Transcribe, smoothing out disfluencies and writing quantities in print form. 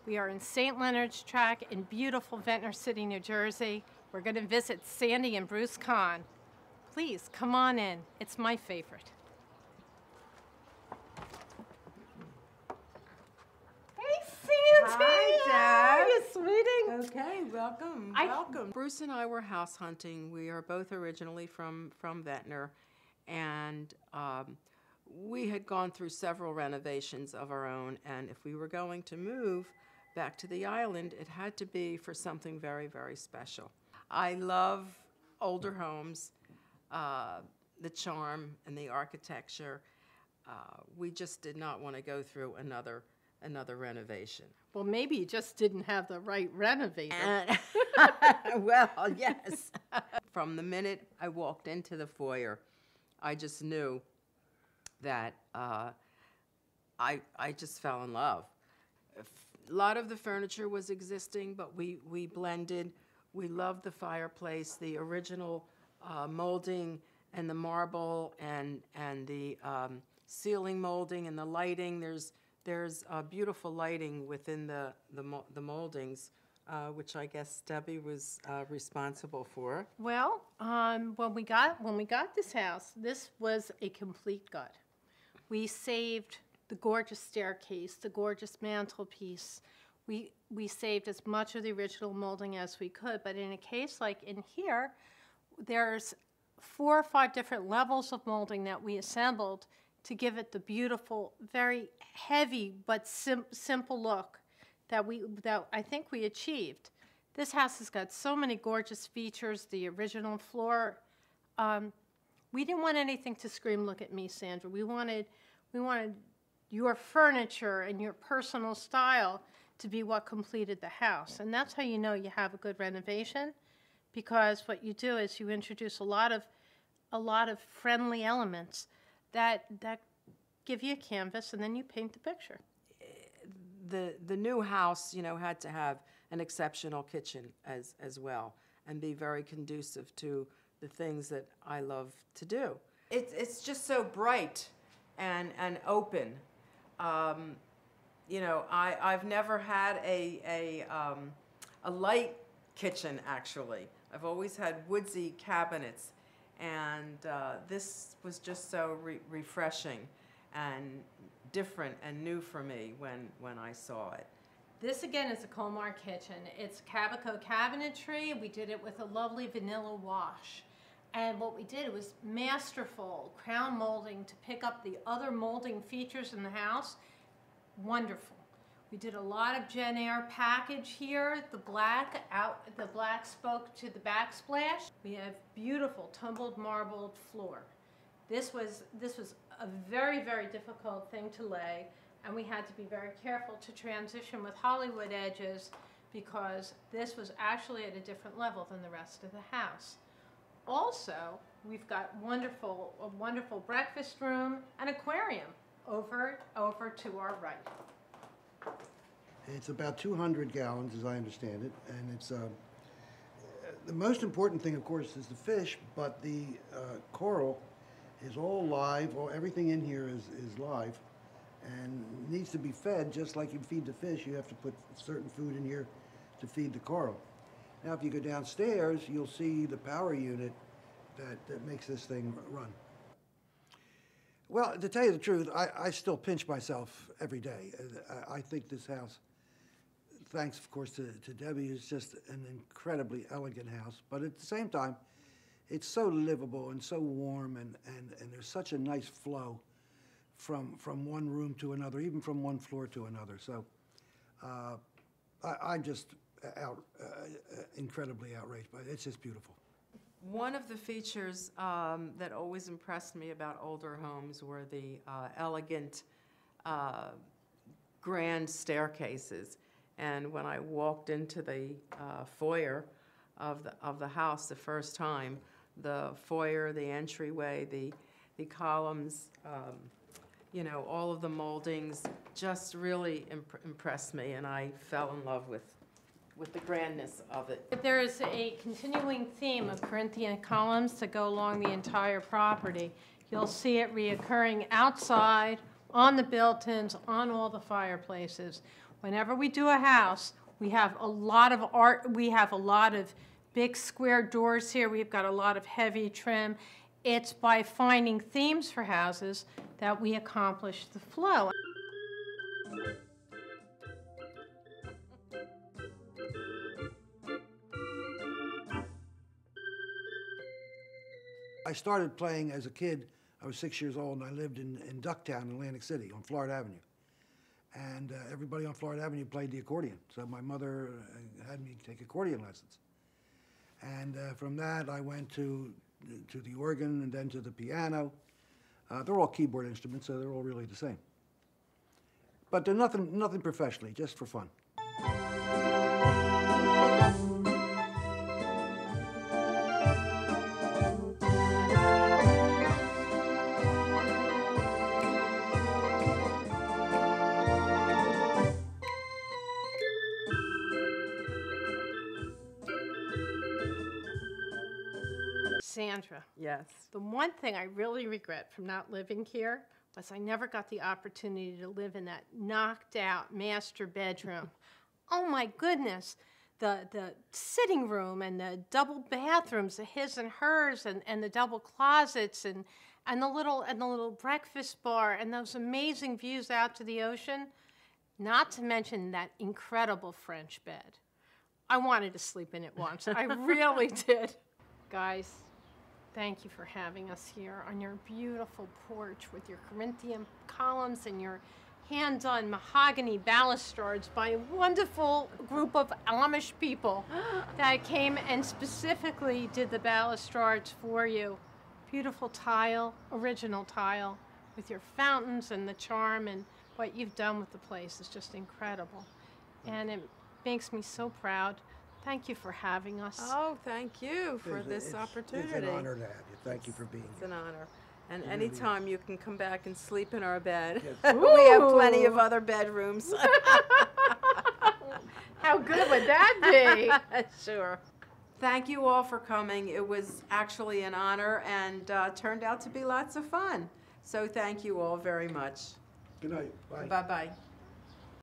We are in St. Leonard's Tract in beautiful Ventnor City, New Jersey. We're going to visit Sandy and Bruce Kahn. Please, come on in. It's my favorite. Hey, Sandy! Hi, Deb. You sweeting? Okay, welcome. Welcome. Bruce and I were house hunting. We are both originally from Ventnor, and we had gone through several renovations of our own, and if we were going to move back to the island, it had to be for something very, very special. I love older homes, the charm and the architecture. We just did not want to go through another renovation. Well, maybe you just didn't have the right renovator. Well, yes. From the minute I walked into the foyer, I just knew that I just fell in love. A lot of the furniture was existing, but we blended. We loved the fireplace, the original molding and the marble and the ceiling molding and the lighting. There's beautiful lighting within the moldings, which I guess Debbie was responsible for. Well, when we got this house, this was a complete gut. We saved the gorgeous staircase, the gorgeous mantelpiece. We saved as much of the original molding as we could, but in a case like in here, there's 4 or 5 different levels of molding that we assembled to give it the beautiful, very heavy but simple look that I think we achieved. This house has got so many gorgeous features. The original floor. We didn't want anything to scream, "Look at me, Sandra." We wanted your furniture and your personal style to be what completed the house. And that's how you know you have a good renovation, because what you do is you introduce a lot of friendly elements that give you a canvas, and then you paint the picture. The new house, had to have an exceptional kitchen as well, and be very conducive to the things that I love to do. It's just so bright and open. I've never had a light kitchen, actually. I've always had woodsy cabinets, and this was just so refreshing and different and new for me when I saw it. This again is a Colmar kitchen. It's Cabico cabinetry. We did it with a lovely vanilla wash. And what we did was masterful crown molding to pick up the other molding features in the house. Wonderful. We did a lot of JennAir package here. The black spoke to the backsplash. We have beautiful tumbled marbled floor. This was a very, very difficult thing to lay, and we had to be very careful to transition with Hollywood edges, because this was actually at a different level than the rest of the house. Also, we've got a wonderful breakfast room and aquarium over to our right. It's about 200 gallons, as I understand it, and it's the most important thing, of course, is the fish, but the coral is all live. Everything in here is live and needs to be fed just like you feed the fish. You have to put certain food in here to feed the coral. Now, if you go downstairs, you'll see the power unit that makes this thing run. Well, to tell you the truth, I still pinch myself every day. I think this house, thanks, of course, to Debbie, is just an incredibly elegant house. But at the same time, it's so livable and so warm, and there's such a nice flow from one room to another, even from one floor to another. So I'm just incredibly outraged by it. It's just beautiful. One of the features that always impressed me about older homes were the elegant, grand staircases. And when I walked into the foyer of the house the first time, the foyer, the entryway, the columns, all of the moldings just really impressed me, and I fell in love with the grandness of it. There is a continuing theme of Corinthian columns that go along the entire property. You'll see it reoccurring outside, on the built-ins, on all the fireplaces. Whenever we do a house, we have a lot of art, we have a lot of big square doors here, we've got a lot of heavy trim. It's by finding themes for houses that we accomplish the flow. I started playing as a kid. I was 6 years old, and I lived in Ducktown, Atlantic City, on Florida Avenue. And everybody on Florida Avenue played the accordion. So my mother had me take accordion lessons. And from that, I went to the organ and then to the piano. They're all keyboard instruments, so they're all really the same. But they're nothing professionally, just for fun. Sandra, Yes. the one thing I really regret from not living here was I never got the opportunity to live in that knocked out master bedroom. Oh my goodness, the sitting room and the double bathrooms, the his and hers, and the double closets and the little breakfast bar and those amazing views out to the ocean, not to mention that incredible French bed. I wanted to sleep in it once. I really did. Guys, thank you for having us here on your beautiful porch with your Corinthian columns and your hand-done mahogany balustrades by a wonderful group of Amish people that came and specifically did the balustrades for you. Beautiful tile, original tile, with your fountains and the charm, and what you've done with the place is just incredible. And it makes me so proud. Thank you for having us. Oh, thank you for this opportunity. It's an honor to have you. Thank you for being It's here. an honor. And anytime you can come back and sleep in our bed. Yes. We have plenty of other bedrooms. How good would that be? Sure. Thank you all for coming. It was actually an honor and turned out to be lots of fun. So thank you all very much. Good night. Bye. Bye-bye.